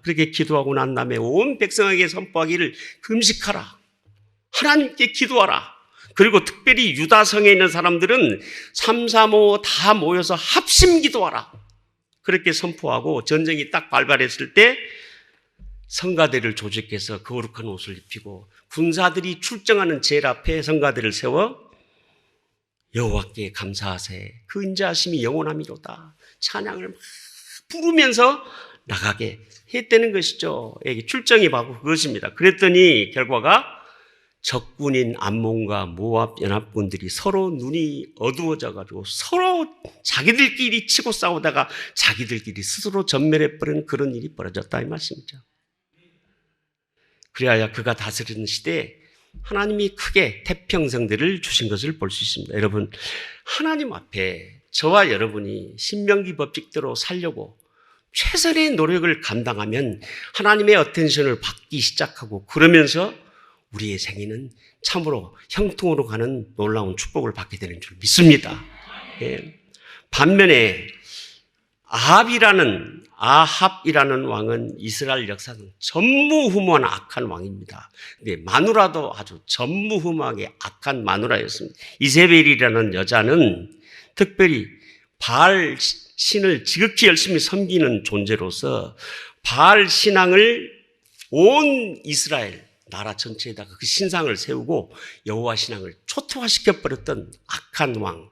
그렇게 기도하고 난 다음에 온 백성에게 선포하기를 금식하라. 하나님께 기도하라. 그리고 특별히 유다성에 있는 사람들은 3, 4, 5 다 모여서 합심 기도하라. 그렇게 선포하고 전쟁이 딱 발발했을 때 성가대를 조직해서 거룩한 옷을 입히고 군사들이 출정하는 제일 앞에 성가대를 세워 여호와께 감사하세 그 인자하심이 영원함이로다. 찬양을 막 부르면서 나가게 했다는 것이죠. 여기 출정이 바로 그것입니다. 그랬더니 결과가 적군인 암몬과 모압 연합군들이 서로 눈이 어두워져가지고 서로 자기들끼리 치고 싸우다가 자기들끼리 스스로 전멸해버리는 그런 일이 벌어졌다 이 말씀이죠. 그래야 그가 다스리는 시대에 하나님이 크게 태평성대를 주신 것을 볼 수 있습니다. 여러분, 하나님 앞에 저와 여러분이 신명기 법칙대로 살려고 최선의 노력을 감당하면 하나님의 어텐션을 받기 시작하고 그러면서 우리의 생애는 참으로 형통으로 가는 놀라운 축복을 받게 되는 줄 믿습니다. 예. 반면에 아합이라는 왕은 이스라엘 역사상 전무후무한 악한 왕입니다. 근데 마누라도 아주 전무후무하게 악한 마누라였습니다. 이세벨이라는 여자는 특별히 바알 신을 지극히 열심히 섬기는 존재로서 바알 신앙을 온 이스라엘 나라 전체에다가 그 신상을 세우고 여호와 신앙을 초토화시켜버렸던 악한 왕,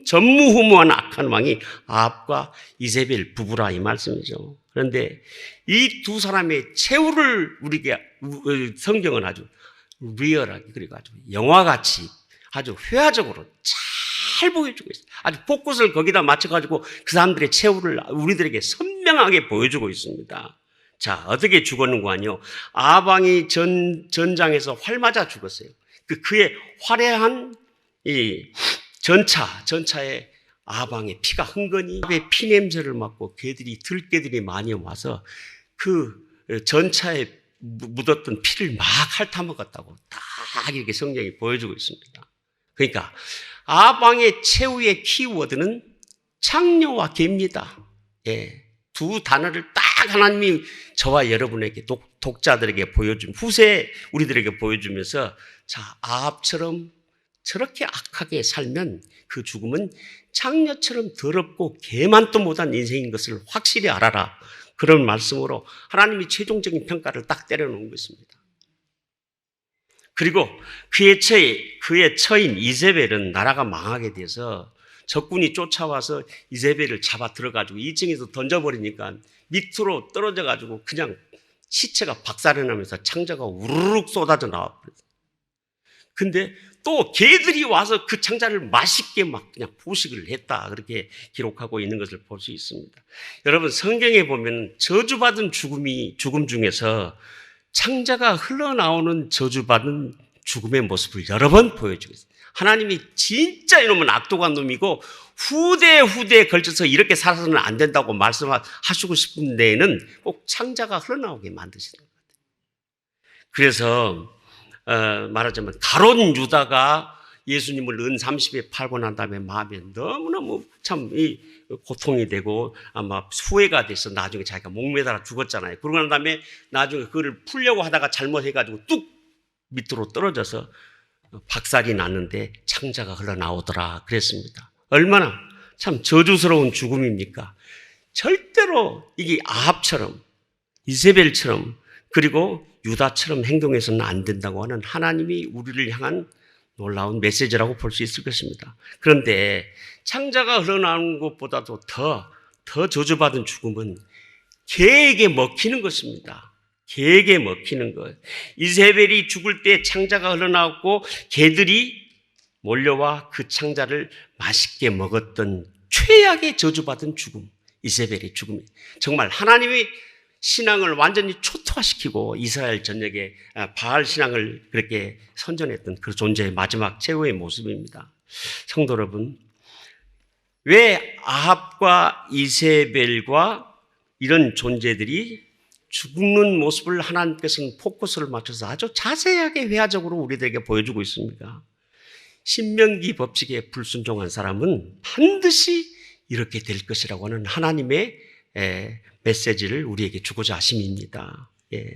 전무후무한 악한 왕이 아합과 이세벨 부부라 이 말씀이죠. 그런데 이 두 사람의 최후를 우리가 성경은 아주 리얼하게 그래가지고 영화같이 아주 회화적으로 잘 보여주고 있어요. 아주 포커스를 거기다 맞춰가지고 그 사람들의 최후를 우리들에게 선명하게 보여주고 있습니다. 자, 어떻게 죽었는가요? 아합 왕이 전장에서 활 맞아 죽었어요. 그의 화려한 이 전차에 아합 왕의 피가 흥건히 피 냄새를 맡고 들개들이 많이 와서 그 전차에 묻었던 피를 막 핥아먹었다고 딱 이렇게 성경이 보여주고 있습니다. 그러니까 아합 왕의 최후의 키워드는 창녀와 개입니다. 예, 두 단어를 딱 하나님이 저와 여러분에게 독자들에게 보여준 후세 우리들에게 보여주면서 자, 아합처럼 저렇게 악하게 살면 그 죽음은 창녀처럼 더럽고 개만도 못한 인생인 것을 확실히 알아라. 그런 말씀으로 하나님이 최종적인 평가를 딱 때려놓은 것입니다. 그리고 그의 처인 이세벨은 나라가 망하게 돼서 적군이 쫓아와서 이세벨을 잡아 들어가지고 2층에서 던져버리니까 밑으로 떨어져가지고 그냥 시체가 박살이 나면서 창자가 우르륵 쏟아져 나와버렸어요. 근데 또 개들이 와서 그 창자를 맛있게 막 그냥 포식을 했다. 그렇게 기록하고 있는 것을 볼 수 있습니다. 여러분, 성경에 보면 저주받은 죽음 중에서 창자가 흘러나오는 저주받은 죽음의 모습을 여러 번 보여주고 있어요. 하나님이 진짜 이놈은 악독한 놈이고 후대에 걸쳐서 이렇게 살아서는 안 된다고 말씀하시고 싶은 데에는 꼭 창자가 흘러나오게 만드시는 것 같아요. 그래서 말하자면 가룟 유다가 예수님을 은 30에 팔고 난 다음에 마음에 너무너무 참 고통이 되고 아마 후회가 돼서 나중에 자기가 목매달아 죽었잖아요. 그러고 난 다음에 나중에 그거를 풀려고 하다가 잘못해가지고 뚝 밑으로 떨어져서 박살이 났는데 창자가 흘러나오더라 그랬습니다. 얼마나 참 저주스러운 죽음입니까? 절대로 이게 아합처럼 이세벨처럼 그리고 유다처럼 행동해서는 안 된다고 하는 하나님이 우리를 향한 놀라운 메시지라고 볼 수 있을 것입니다. 그런데 창자가 흘러나오는 것보다도 더 저주받은 죽음은 개에게 먹히는 것입니다. 개에게 먹히는 것. 이세벨이 죽을 때 창자가 흘러나왔고 개들이 몰려와 그 창자를 맛있게 먹었던 최악의 저주받은 죽음, 이세벨의 죽음. 정말 하나님의 신앙을 완전히 초토화시키고 이스라엘 전역에 바알 신앙을 그렇게 선전했던 그 존재의 마지막 최후의 모습입니다. 성도 여러분, 왜 아합과 이세벨과 이런 존재들이 죽는 모습을 하나님께서는 포커스를 맞춰서 아주 자세하게 회화적으로 우리들에게 보여주고 있습니다. 신명기 법칙에 불순종한 사람은 반드시 이렇게 될 것이라고 하는 하나님의 메시지를 우리에게 주고자 하심입니다. 예.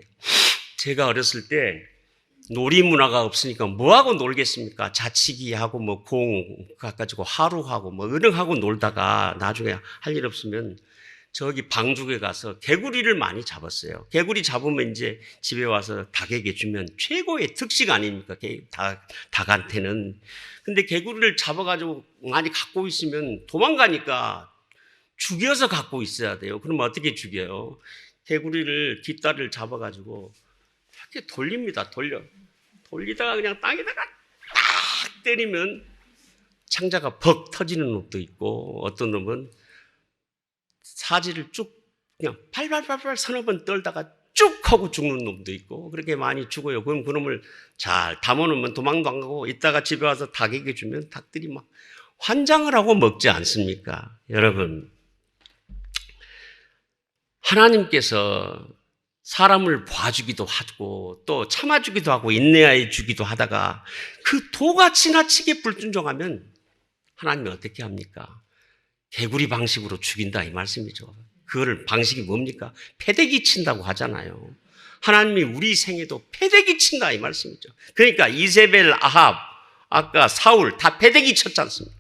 제가 어렸을 때 놀이 문화가 없으니까 뭐하고 놀겠습니까? 자치기하고 뭐 공 가지고 하루하고 뭐 은행하고 놀다가 나중에 할 일 없으면 저기 방죽에 가서 개구리를 많이 잡았어요. 개구리 잡으면 이제 집에 와서 닭에게 주면 최고의 특식 아닙니까? 닭한테는. 근데 개구리를 잡아가지고 많이 갖고 있으면 도망가니까 죽여서 갖고 있어야 돼요. 그럼 어떻게 죽여요? 개구리를 뒷다리를 잡아가지고 이렇게 돌립니다. 돌리다가 그냥 땅에다가 딱 때리면 창자가 벅 터지는 놈도 있고 어떤 놈은 사지를 쭉 그냥 팔팔팔팔 서너 번 떨다가 쭉 하고 죽는 놈도 있고 그렇게 많이 죽어요. 그럼 그놈을 잘 담아놓으면 도망도 안 가고 이따가 집에 와서 닭에게 주면 닭들이 막 환장을 하고 먹지 않습니까? 여러분, 하나님께서 사람을 봐주기도 하고 또 참아주기도 하고 인내해 주기도 하다가 그 도가 지나치게 불순종하면 하나님이 어떻게 합니까? 개구리 방식으로 죽인다 이 말씀이죠. 그거를 방식이 뭡니까? 패대기 친다고 하잖아요. 하나님이 우리 생에도 패대기 친다 이 말씀이죠. 그러니까 이세벨, 아합, 아까 사울 다 패대기 쳤지 않습니까?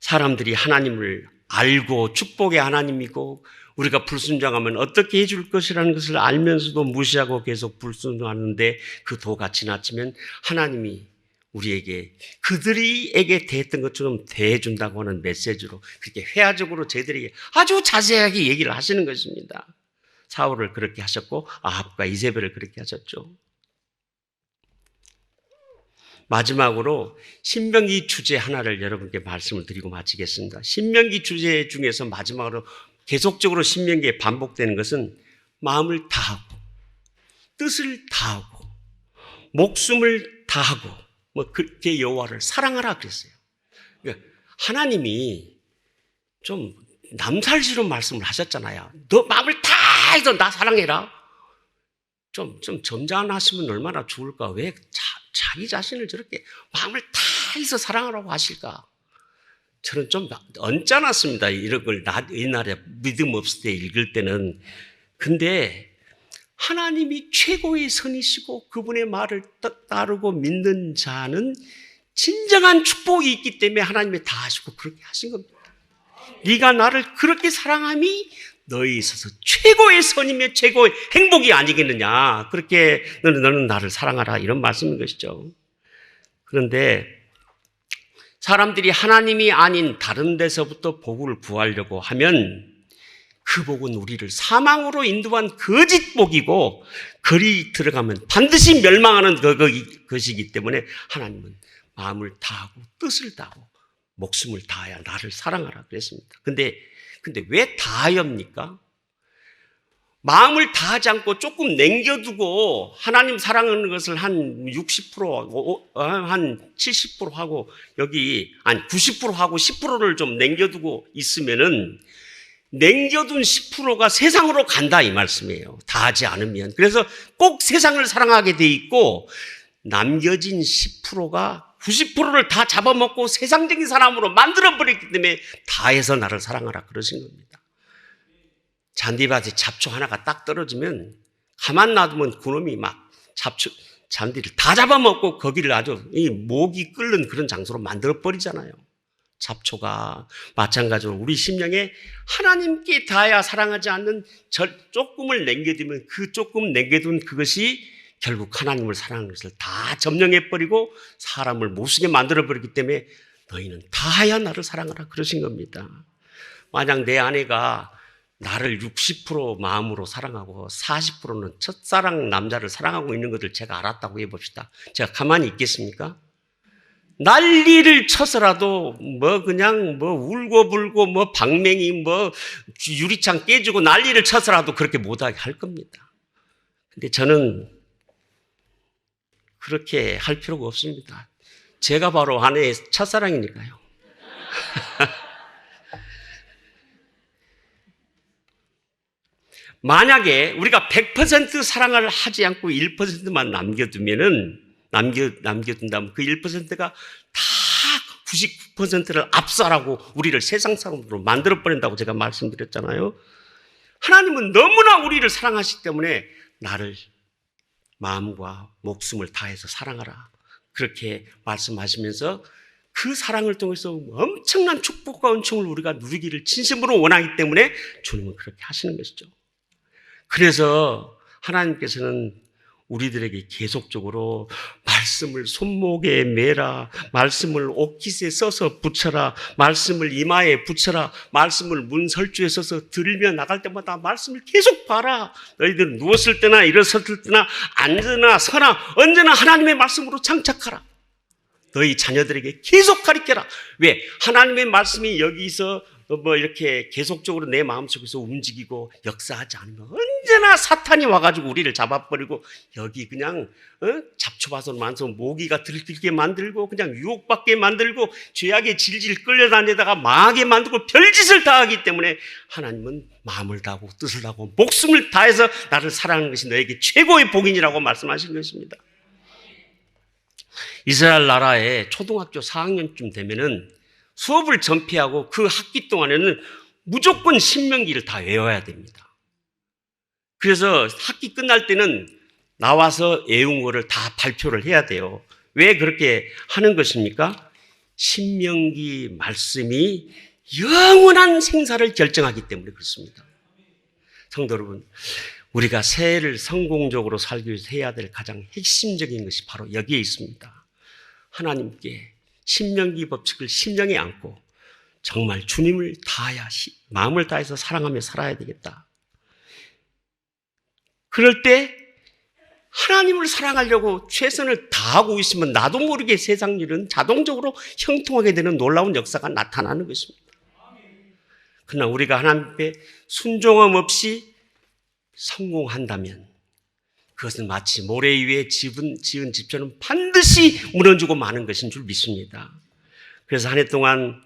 사람들이 하나님을 알고 축복의 하나님이고 우리가 불순종하면 어떻게 해줄 것이라는 것을 알면서도 무시하고 계속 불순종하는데 그 도가 지나치면 하나님이 우리에게 그들에게 대했던 것처럼 대해준다고 하는 메시지로 그렇게 회화적으로 저희들에게 아주 자세하게 얘기를 하시는 것입니다. 사울을 그렇게 하셨고 아합과 이세벨을 그렇게 하셨죠. 마지막으로 신명기 주제 하나를 여러분께 말씀을 드리고 마치겠습니다. 신명기 주제 중에서 마지막으로 계속적으로 신명기에 반복되는 것은 마음을 다하고 뜻을 다하고 목숨을 다하고 뭐 그렇게 여호와를 사랑하라 그랬어요. 그러니까 하나님이 좀 남살스러운 말씀을 하셨잖아요. 너 마음을 다해서 나 사랑해라. 좀 점잖하시면 얼마나 좋을까. 왜 자기 자신을 저렇게 마음을 다해서 사랑하라고 하실까? 저는 좀 언짢았습니다. 이런 걸 옛날에 믿음 없을 때 읽을 때는. 근데 하나님이 최고의 선이시고 그분의 말을 따르고 믿는 자는 진정한 축복이 있기 때문에 하나님이 다 하시고 그렇게 하신 겁니다. 네가 나를 그렇게 사랑함이 너에 있어서 최고의 선이며 최고의 행복이 아니겠느냐. 그렇게 너는 나를 사랑하라 이런 말씀인 것이죠. 그런데 사람들이 하나님이 아닌 다른 데서부터 복을 구하려고 하면 그 복은 우리를 사망으로 인도한 거짓 복이고 거리 들어가면 반드시 멸망하는 것이기 때문에 하나님은 마음을 다하고 뜻을 다하고 목숨을 다하여 나를 사랑하라 그랬습니다. 근데 왜 다하여입니까? 마음을 다하지 않고 조금 남겨두고 하나님 사랑하는 것을 한 60%, 한 70% 하고 여기 90% 하고 10%를 좀 남겨두고 있으면은 남겨둔 10%가 세상으로 간다 이 말씀이에요. 다하지 않으면. 그래서 꼭 세상을 사랑하게 돼 있고 남겨진 10%가 90%를 다 잡아먹고 세상적인 사람으로 만들어버렸기 때문에 다해서 나를 사랑하라 그러신 겁니다. 잔디밭에 잡초 하나가 딱 떨어지면 가만 놔두면 그놈이 막 잔디를 다 잡아먹고 거기를 아주 목이 끓는 그런 장소로 만들어버리잖아요. 잡초가 마찬가지로 우리 심령에 하나님께 다해야 사랑하지 않는 조금을 남겨두면 그 조금 남겨둔 그것이 결국 하나님을 사랑하는 것을 다 점령해버리고 사람을 못쓰게 만들어버리기 때문에 너희는 다하여 나를 사랑하라 그러신 겁니다. 만약 내 아내가 나를 60% 마음으로 사랑하고 40%는 첫사랑 남자를 사랑하고 있는 것을 제가 알았다고 해봅시다. 제가 가만히 있겠습니까? 난리를 쳐서라도 그냥 울고불고 방맹이 유리창 깨지고 난리를 쳐서라도 그렇게 못하게 할 겁니다. 근데 저는 그렇게 할 필요가 없습니다. 제가 바로 아내의 첫사랑이니까요. 만약에 우리가 100% 사랑을 하지 않고 1%만 남겨둔다면 그 1%가 다 99%를 압살하고 우리를 세상 사람으로 만들어버린다고 제가 말씀드렸잖아요. 하나님은 너무나 우리를 사랑하시기 때문에 나를 마음과 목숨을 다해서 사랑하라. 그렇게 말씀하시면서 그 사랑을 통해서 엄청난 축복과 은총을 우리가 누리기를 진심으로 원하기 때문에 주님은 그렇게 하시는 것이죠. 그래서 하나님께서는 우리들에게 계속적으로 말씀을 손목에 매라, 말씀을 옷깃에 써서 붙여라, 말씀을 이마에 붙여라, 말씀을 문설주에 써서 들며 나갈 때마다 말씀을 계속 봐라. 너희들은 누웠을 때나 일어섰을 때나 앉으나 서나 언제나 하나님의 말씀으로 장착하라. 너희 자녀들에게 계속 가르쳐라. 왜? 하나님의 말씀이 여기서 이렇게 계속적으로 내 마음속에서 움직이고 역사하지 않으면 언제나 사탄이 와가지고 우리를 잡아버리고 여기 그냥 잡초밭으로 만들어서 모기가 들끓게 만들고 그냥 유혹받게 만들고 죄악에 질질 끌려다니다가 망하게 만들고 별짓을 다 하기 때문에 하나님은 마음을 다하고 뜻을 다하고 목숨을 다해서 나를 사랑하는 것이 너에게 최고의 복인이라고 말씀하신 것입니다. 이스라엘 나라에 초등학교 4학년쯤 되면은 수업을 전폐하고 그 학기 동안에는 무조건 신명기를 다 외워야 됩니다. 그래서 학기 끝날 때는 나와서 외운 거를 다 발표를 해야 돼요. 왜 그렇게 하는 것입니까? 신명기 말씀이 영원한 생사를 결정하기 때문에 그렇습니다. 성도 여러분, 우리가 새해를 성공적으로 살기 위해서 해야 될 가장 핵심적인 것이 바로 여기에 있습니다. 하나님께 신명기 법칙을 심령에 안고 정말 주님을 다하여 마음을 다해서 사랑하며 살아야 되겠다. 그럴 때 하나님을 사랑하려고 최선을 다하고 있으면 나도 모르게 세상 일은 자동적으로 형통하게 되는 놀라운 역사가 나타나는 것입니다. 그러나 우리가 하나님께 순종함 없이 성공한다면 그것은 마치 모래 위에 지은 집처럼 반드시 무너지고 마는 것인 줄 믿습니다. 그래서 한 해 동안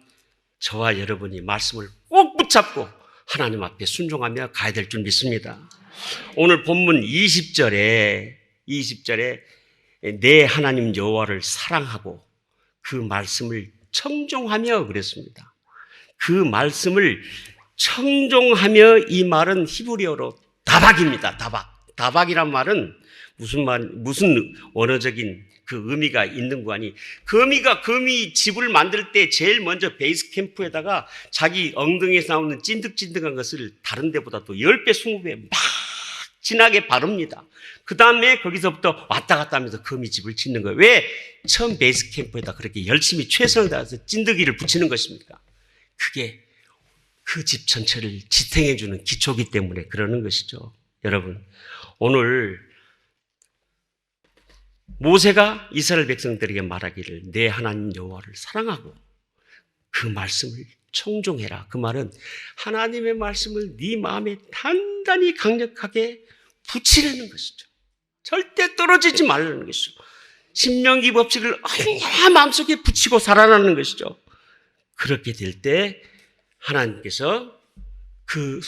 저와 여러분이 말씀을 꼭 붙잡고 하나님 앞에 순종하며 가야 될 줄 믿습니다. 오늘 본문 20절에 내 하나님 여호와를 사랑하고 그 말씀을 청종하며 그랬습니다. 그 말씀을 청종하며 이 말은 히브리어로 다박입니다. 다박이란 말은 무슨 언어적인 그 의미가 있는 거 아니? 거미 집을 만들 때 제일 먼저 베이스 캠프에다가 자기 엉덩이에서 나오는 찐득찐득한 것을 다른 데보다 또 10배, 20배 막 진하게 바릅니다. 그 다음에 거기서부터 왔다 갔다 하면서 거미집을 짓는 거예요. 왜 처음 베이스 캠프에다 그렇게 열심히 최선을 다해서 찐득이를 붙이는 것입니까? 그게 그 집 전체를 지탱해주는 기초기 때문에 그러는 것이죠. 여러분, 오늘 모세가 이스라엘 백성들에게 말하기를 내 하나님 여호와를 사랑하고 그 말씀을 청종해라. 그 말은 하나님의 말씀을 네 마음에 단단히 강력하게 붙이려는 것이죠. 절대 떨어지지 말라는 것이죠. 신명기 법칙을 얼마나 마음속에 붙이고 살아나는 것이죠. 그렇게 될 때 하나님께서 그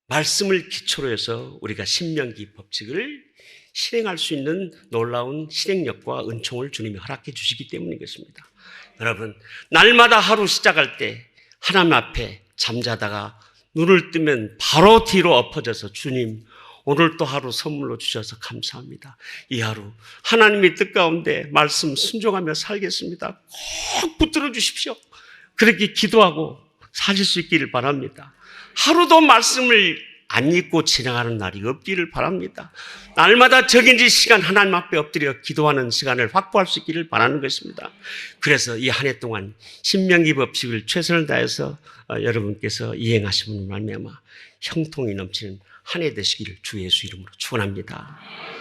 말씀을 기초로 해서 우리가 신명기 법칙을 실행할 수 있는 놀라운 실행력과 은총을 주님이 허락해 주시기 때문인 것입니다. 여러분, 날마다 하루 시작할 때 하나님 앞에 잠자다가 눈을 뜨면 바로 뒤로 엎어져서 주님, 오늘 또 하루 선물로 주셔서 감사합니다. 이 하루 하나님의 뜻 가운데 말씀 순종하며 살겠습니다. 꼭 붙들어 주십시오. 그렇게 기도하고 사실 수 있기를 바랍니다. 하루도 말씀을 안 잊고 지나가는 날이 없기를 바랍니다. 날마다 적인지 시간 하나님 앞에 엎드려 기도하는 시간을 확보할 수 있기를 바라는 것입니다. 그래서 이 한 해 동안 신명기 법칙을 최선을 다해서 여러분께서 이행하시는 말미암아 형통이 넘치는 한 해 되시기를 주 예수 이름으로 축원합니다.